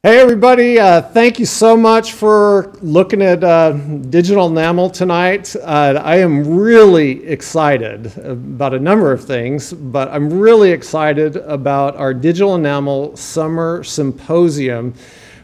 Hey everybody, thank you so much for looking at DigitalEnamel tonight. I am really excited about a number of things, but I'm really excited about our DigitalEnamel Summer Symposium.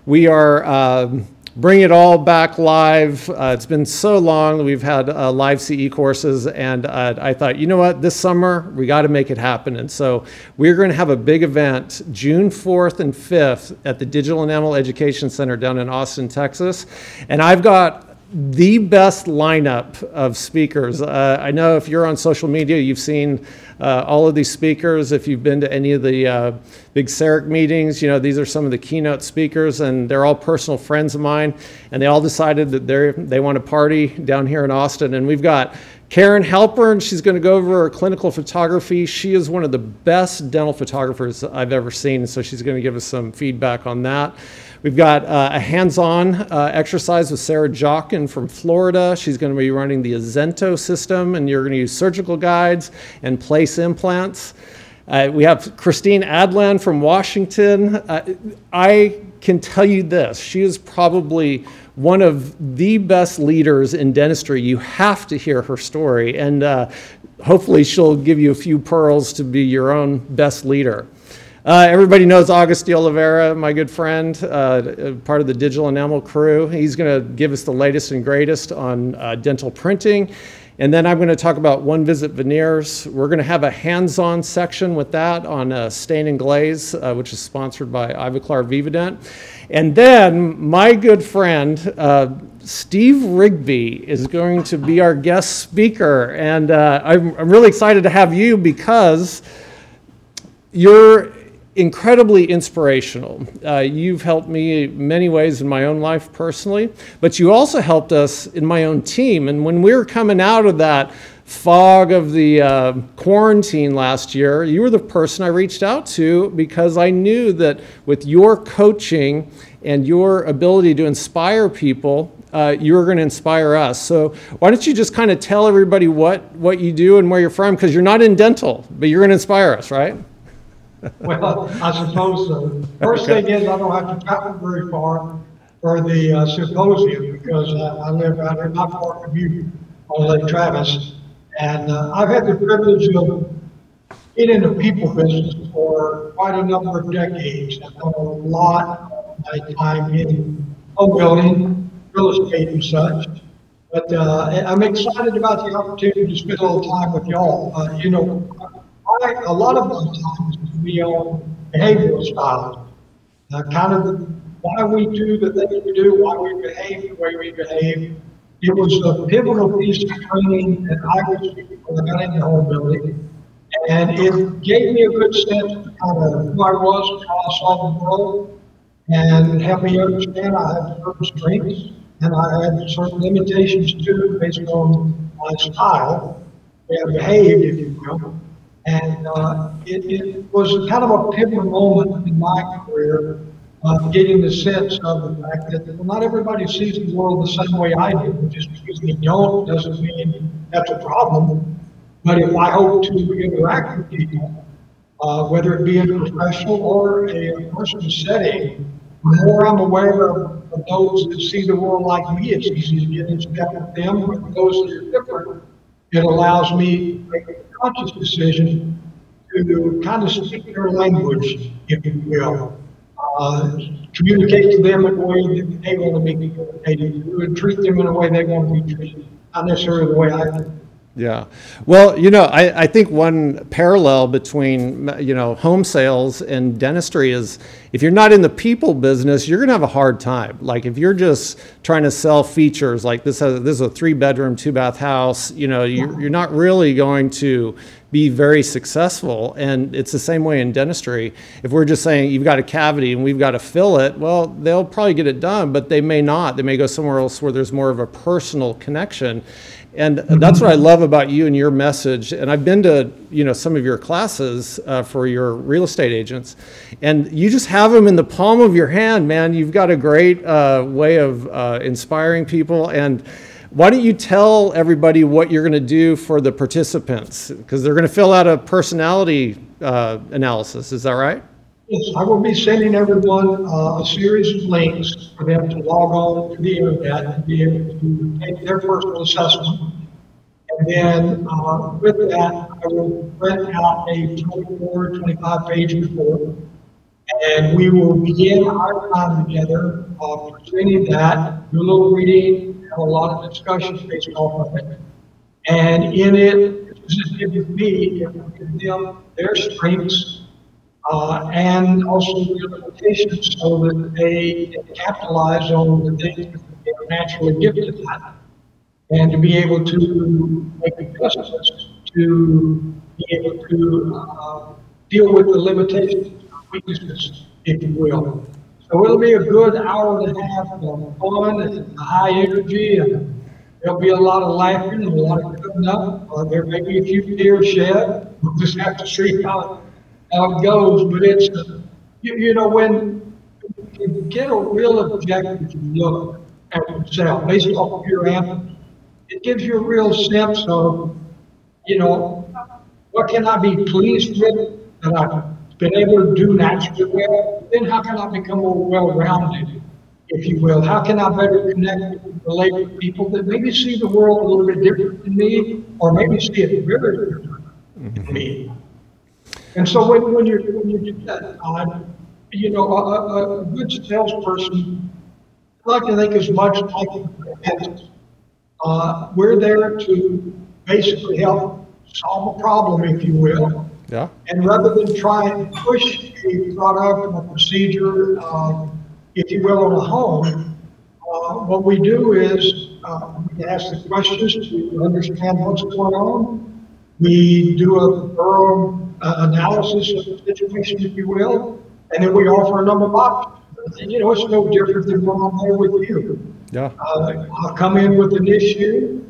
We are bringing it all back live. It's been so long. We've had live CE courses, and I thought, you know what, this summer we got to make it happen. And so we're going to have a big event June 4th and 5th at the DigitalEnamel Education Center down in Austin, Texas. And I've got the best lineup of speakers. I know if you're on social media, you've seen all of these speakers. If you've been to any of the big CEREC meetings, you know, these are some of the keynote speakers, and they're all personal friends of mine, and they all decided that they want to party down here in Austin. And we've got Karen Halpern. She's going to go over clinical photography. She is one of the best dental photographers I've ever seen, so she's going to give us some feedback on that. We've got a hands-on exercise with Sarah Jockin from Florida. She's going to be running the Azento system, and you're going to use surgical guides and place implants. We have Christine Adlan from Washington. I can tell you this, she is probably one of the best leaders in dentistry. You have to hear her story, and hopefully she'll give you a few pearls to be your own best leader. Everybody knows August de Oliveira, my good friend, part of the DigitalEnamel crew. He's going to give us the latest and greatest on dental printing. And then I'm going to talk about one-visit veneers. We're going to have a hands-on section with that on stain and glaze, which is sponsored by Ivoclar Vivadent. And then my good friend, Steve Rigby, is going to be our guest speaker. And I'm really excited to have you because you're incredibly inspirational. You've helped me in many ways in my own life personally, but you also helped us in my own team. And when we were coming out of that fog of the quarantine last year, you were the person I reached out to because I knew that with your coaching and your ability to inspire people, you were going to inspire us. So why don't you just kind of tell everybody what you do and where you're from, because you're not in dental, but you're going to inspire us, right? Well, I suppose so. First thing is I don't have to travel very far for the symposium because I live out here not far from you on Lake Travis. And I've had the privilege of being in the people business for quite a number of decades. I've done a lot of my time in home building, real estate and such. But I'm excited about the opportunity to spend a little time with y'all. You know, a lot of my time is to be on behavioral styles, kind of why we do the things we do, why we behave the way we behave. It was a pivotal piece of training that I was when I got into home building, and it gave me a good sense of kind of who I was and how I saw the world, and helped me understand I had certain strengths and I had certain limitations too based on my style, and behaved, if you will. And it was kind of a pivotal moment in my career, getting the sense of the fact that well, not everybody sees the world the same way I do. Just because they don't doesn't mean that's a problem. But if I hope to interact with people, whether it be in a professional or a personal setting, the more I'm aware of those that see the world like me, it's easy to get in step with them. But for those that are different, it allows me to make a conscious decision to kind of speak their language, if you will. Communicate to them in a way that they want to be communicated to, and treat them in a way they want to be treated, not necessarily the way I do. Yeah. Well, you know, I think one parallel between, you know, home sales and dentistry is if you're not in the people business, you're going to have a hard time. Like if you're just trying to sell features like this is a 3-bedroom, 2-bath house, you know, you're not really going to be very successful. And it's the same way in dentistry. If we're just saying you've got a cavity and we've got to fill it, well, they'll probably get it done, but they may not. They may go somewhere else where there's more of a personal connection. And that's what I love about you and your message. And I've been to, you know, some of your classes for your real estate agents, and you just have them in the palm of your hand, man. You've got a great way of inspiring people. And why don't you tell everybody what you're going to do for the participants? Because they're going to fill out a personality analysis. Is that right? Yes, I will be sending everyone a series of links for them to log on to the internet and be able to take their personal assessment. And then with that, I will print out a 24, 25-page report. And we will begin our time together presenting that, do a little reading, have a lot of discussion based off of it. And in it, just give me, it will give them their strengths and also their limitations so that they can capitalize on the things that they are naturally gifted at and to be able to make adjustments to be able to deal with the limitations, weaknesses, if you will. So it'll be a good hour and a half of fun and high energy, and there'll be a lot of laughing and a lot of cutting up. There may be a few tears shed. We'll just have to see how it goes. But it's, you know, when you get a real objective look at yourself based off of your answers, it gives you a real sense of, you know, what can I be pleased with that I've been able to do naturally well? Then how can I become more well-rounded, if you will? How can I better connect and relate with people that maybe see the world a little bit different than me, or maybe see it very different than me? And so when you do that, you know, a good salesperson, I like to think as much like a dentist. We're there to basically help solve a problem, if you will. Yeah. And rather than try and push a product or a procedure, if you will, on a home, what we do is we ask the questions to understand what's going on. We do a thorough analysis of the situation, if you will, and then we offer a number of options. You know, it's no different than when I'm there with you. Yeah. I'll come in with an issue,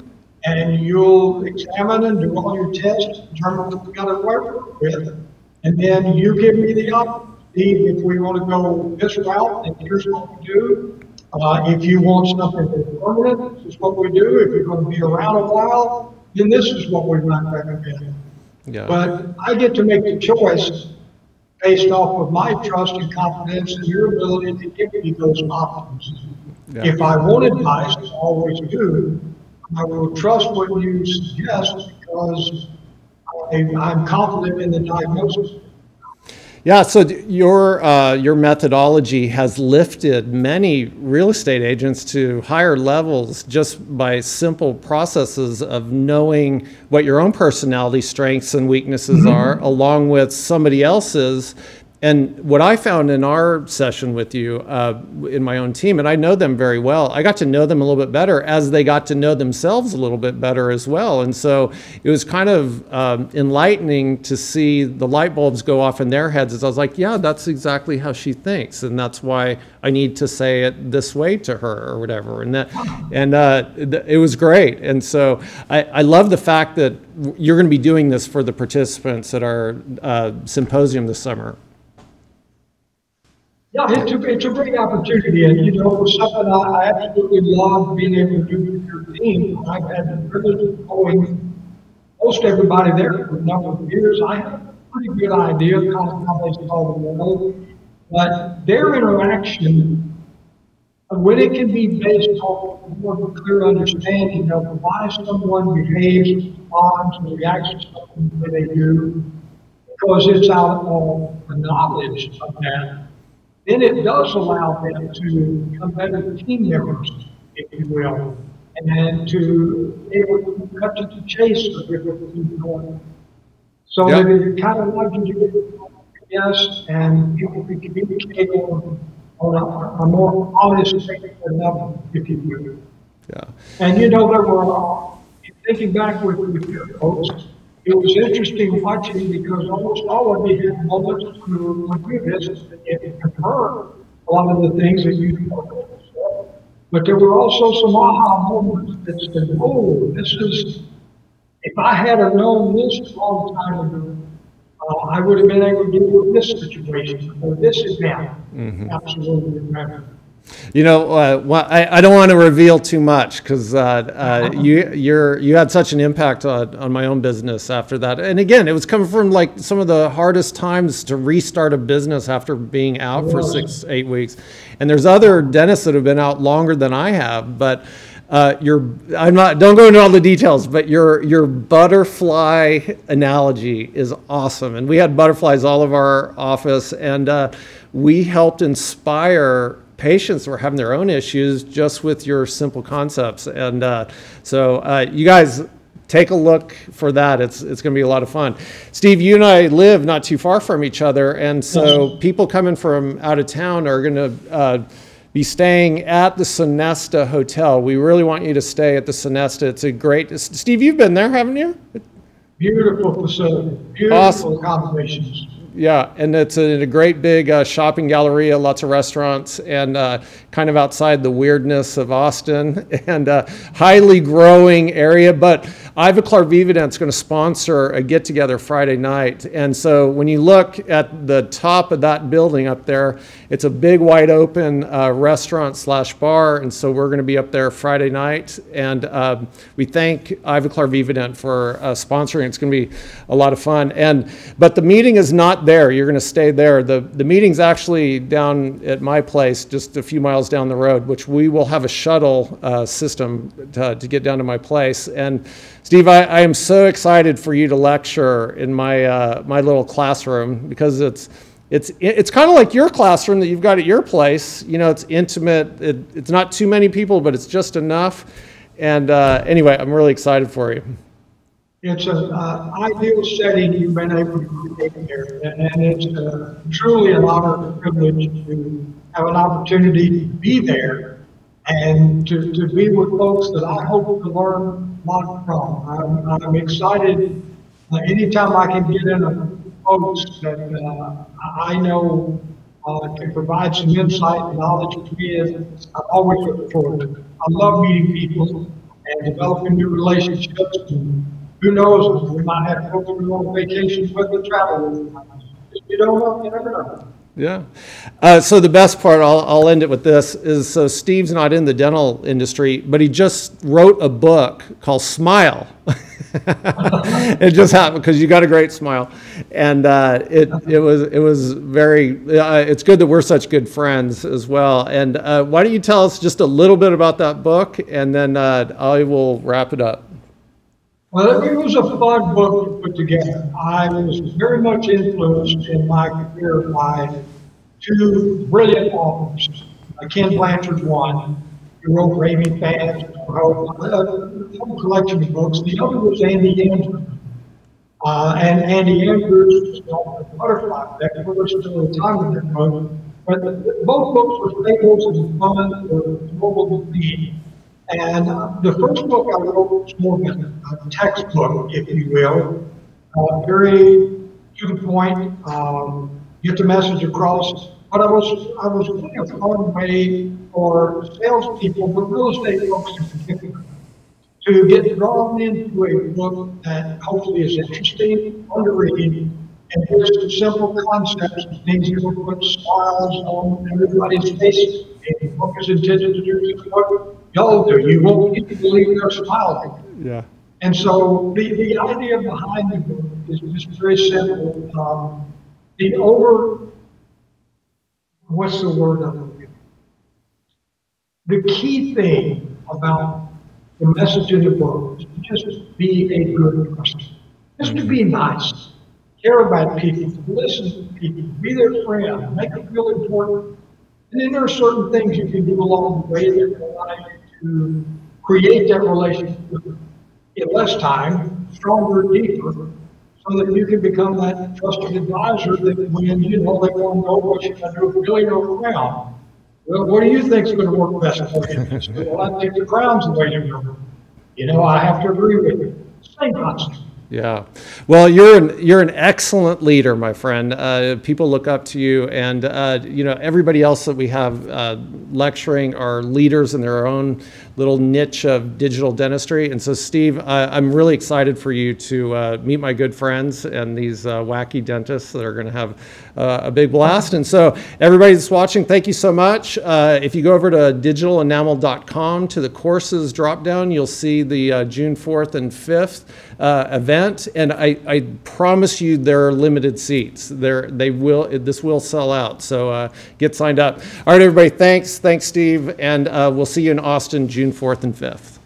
and you'll examine and do all your tests, determine what we got to work with, and then you give me the option. See if we want to go this route, and here's what we do. If you want something that's permanent, this is what we do. If you're going to be around a while, then this is what we might recommend. Yeah. But I get to make the choice based off of my trust and confidence in your ability to give me those options. Yeah. If I want advice, as I always do, I will trust what you suggest because I'm confident in the diagnosis. Yeah, so your methodology has lifted many real estate agents to higher levels just by simple processes of knowing what your own personality strengths and weaknesses are, along with somebody else's. And what I found in our session with you, in my own team, and I know them very well, I got to know them a little bit better as they got to know themselves a little bit better as well. And so it was kind of enlightening to see the light bulbs go off in their heads as I was like, yeah, that's exactly how she thinks. And that's why I need to say it this way to her or whatever. And it was great. And so I love the fact that you're going to be doing this for the participants at our symposium this summer. Yeah, it's a great opportunity, and you know, it was something I absolutely love being able to do with your team. I've had the privilege of knowing most everybody there for a number of years. I have a pretty good idea of kind of how they solve the world, but their interaction, when it can be based on more of a clear understanding of why someone behaves, responds, and reacts to something that they do, because it's out of the knowledge of that, then it does allow them to become better team members, if you will, and to be able to cut to the chase of everything going. So that it kind of allows you to get yes, and people can communicate on a more honest level, if you will. Yeah. And you know, there were, thinking back with your folks, it was interesting watching because almost all of you had moments when we visited and confirmed a lot of the things that you said. But there were also some aha moments that said, oh, this is, if I had known this a long time ago, I would have been able to deal with this situation or this event. Absolutely. You know, well, I don't want to reveal too much because you had such an impact on my own business after that. And again, it was coming from like some of the hardest times to restart a business after being out for 6-8 weeks. And there's other dentists that have been out longer than I have, but don't go into all the details, but your butterfly analogy is awesome. And we had butterflies all of our office, and we helped inspire patients who were having their own issues just with your simple concepts. And so you guys take a look for that. It's going to be a lot of fun. Steve, you and I live not too far from each other, and so people coming from out of town are going to be staying at the Sonesta Hotel. We really want you to stay at the Sonesta. It's a great, Steve, you've been there, haven't you? Beautiful facility, beautiful accommodations. Yeah, and it's in a great big shopping galleria, lots of restaurants, and kind of outside the weirdness of Austin, and highly growing area. But Ivoclar Vivadent's going to sponsor a get-together Friday night. And so when you look at the top of that building up there, it's a big wide open restaurant/bar. And so we're going to be up there Friday night. And we thank Ivoclar Vivadent for sponsoring. It's going to be a lot of fun. But the meeting is not there. You're going to stay there. The meeting's actually down at my place, just a few miles down the road, which we will have a shuttle system to get down to my place. And Steve, I am so excited for you to lecture in my my little classroom, because it's kind of like your classroom that you've got at your place. You know, it's intimate. It's not too many people, but it's just enough. And anyway, I'm really excited for you. It's an ideal setting you've been able to create here, and it's truly an honor and privilege to have an opportunity to be there and to be with folks that I hope to learn a lot from. I'm excited anytime I can get in with folks that I know can provide some insight and knowledge to me. I'm always looking forward to it. I love meeting people and developing new relationships. And who knows, we might have folks who go on vacations with the travel. You don't know, you never know. Yeah. So the best part, I'll end it with this, is so Steve's not in the dental industry, but he just wrote a book called Smile. It just happened because you got a great smile. And it was very, it's good that we're such good friends as well. And why don't you tell us just a little bit about that book, and then I will wrap it up. Well, it was a fun book to put together. I was very much influenced in my career by two brilliant authors. Ken Blanchard's one, who wrote Raving Fans, a whole collection of books. The other was Andy Andrews. And Andy Andrews was the Butterfly Effect. We're still in time in that book. But both books were fables and fun for global being. And the first book I wrote was more of a textbook, if you will, very to the point, get the message across. But I was really a fun way for salespeople, but real estate folks in particular, to get drawn into a book that hopefully is interesting, fun to read, and gives some simple concepts and things that will put smiles on everybody's faces. The book is intended to do just what y'all do. You won't even believe they're smiling. Yeah. And so the idea behind the book is just very simple. What's the word I'm looking for? The key thing about the message in the book is to just be a good person. Just to be nice. Care about people, listen to people, be their friend, make them feel important. And then there are certain things you can do along the way that allow you to create that relationship in less time, stronger, deeper, so that you can become that trusted advisor that when they want to know what you're going to do with Billy or Crown. Well, what do you think is going to work best for you? Well, I think the Crown's the way to go. I have to agree with you. Same concept. Yeah. Well, you're an excellent leader, my friend. People look up to you, and everybody else that we have lecturing are leaders in their own little niche of digital dentistry. And so, Steve, I'm really excited for you to meet my good friends and these wacky dentists that are going to have a big blast. And so, everybody that's watching, thank you so much. If you go over to digitalenamel.com to the courses drop down, you'll see the June 4th and 5th event. And I promise you there are limited seats. This will sell out. So get signed up. All right, everybody, thanks. Thanks, Steve. And we'll see you in Austin June 4th and 5th.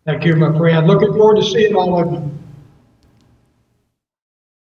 Thank you, my friend. Looking forward to seeing all of you.